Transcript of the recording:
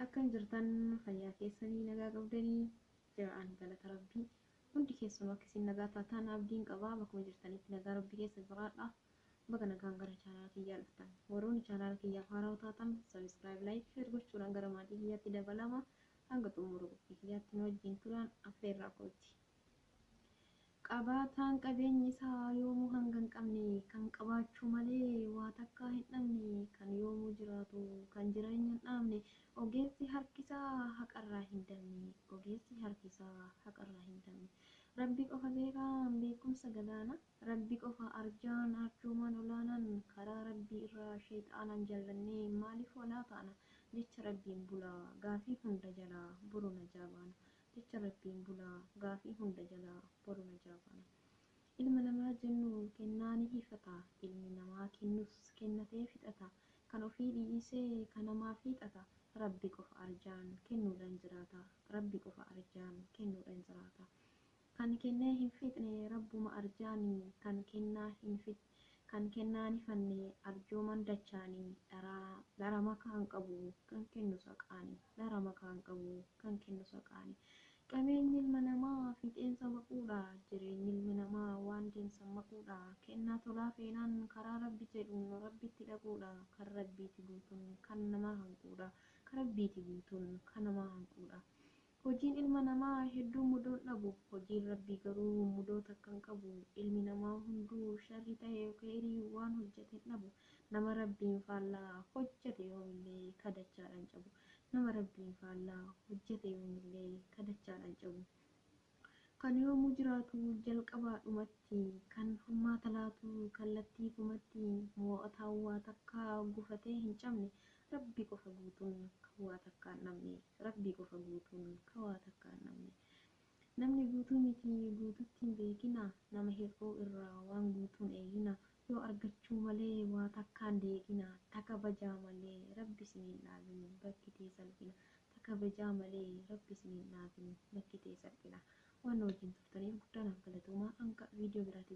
Akkan jirtan fayyaa keessanii nagaa qabdanii jiraan galata rabbii hundi keessumaa akkasiin nagaa taataan abdiin qabaa bakkuma jirtanitti nagaa rabbii keessa jiraadha. Bakka nagaan gara chaanaalaa kiyyaa dhuftan warroonni chaanaala kiyyaaf haaraa taatan sabiskiraayib laayik sheer gochuudhaan gara maatii kiyyaatti dabalama hanga xumura qophii kiyyaatti nu wajjin turan affeerraa kooti. Qabaataan qabeenyi isaa yoomuu hanga hin qabne kan qabaachuu malee waa takka hin dhabne kan yoomuu jiraatu kan jireenya hin dhabne ogeessi harkisaa haqarraa hin dabne ogeessi harkisaa haqarraa hin dabne rabbi qofa beekaan beekumsa gadaana rabbi qofa arjaan arjoomaan olaanaan karaa rabbii irraa sheexaanaan jallannee maaliif walaa ta'ana jecha rabbiin bulaa gaafii hunda jalaa boru najaa baana. Jecha rabbiin bulaa gaafii hunda jalaa boru najaa baana. Ilma namaa jennu kennaanii hifata ilmi namaa kennus kennatee fixata kan ofii dhiisee kan namaa fiixata rabbi qofa arjaan kennuudhaan jiraata rabbi qofa arjaan kennuudhaan jiraata. Kan kennee hin fixne rabbuma arjaanii kan kennaa hin fixne kan kennaan fanne arjooman dachaanii dara makaan qabu kan kennu saqaanii dara makaan qabu kan kennu saqaanii. Qabeenyi ilma namaa fixeensa maquudha jireenyi ilma namaa waan deemsa maquudha kennaa tolaa feenaan karaa rabbi jedhuun rabbitti dhaquudha kan rabbiiti guutuun kan namaa hanquudha kan rabbiiti guutuun kan namaa hanquudha. Hojiin ilma namaa hedduu mudoon dhabu hojiin rabbii garuu mudoota kan qabu ilmi namaa hunduu sharri ta'e khairii waan hojjete dhabu nama rabbiin faallaa hojjete yoomillee kadachaadhaan cabu nama rabbiin faallaa hojjete yoomillee kadachaadhaan cabu. Kan yoomuu jiraatu jalqabaa dhumatti kan furmaata laatu kallattii gumatti mo'ataa waa takka gufatee hin cabne rabbi qofa guutuun waa takka hin dhabne rabbi qofa guutuun waa takka hin dhabne. Namni guutuu miti guututti hin beekina nama hir'uu irraa waan guutuun eegina yoo argachuu malee waa takkaan deegina taka bajaa malee rabbi siniin dhaabin bakkitee salphina taka bajaa malee rabbi siniin dhaabin bakkitee salphina. Waan wajjin turtaniif guddaan galatooma hanga viidiyoo biraatii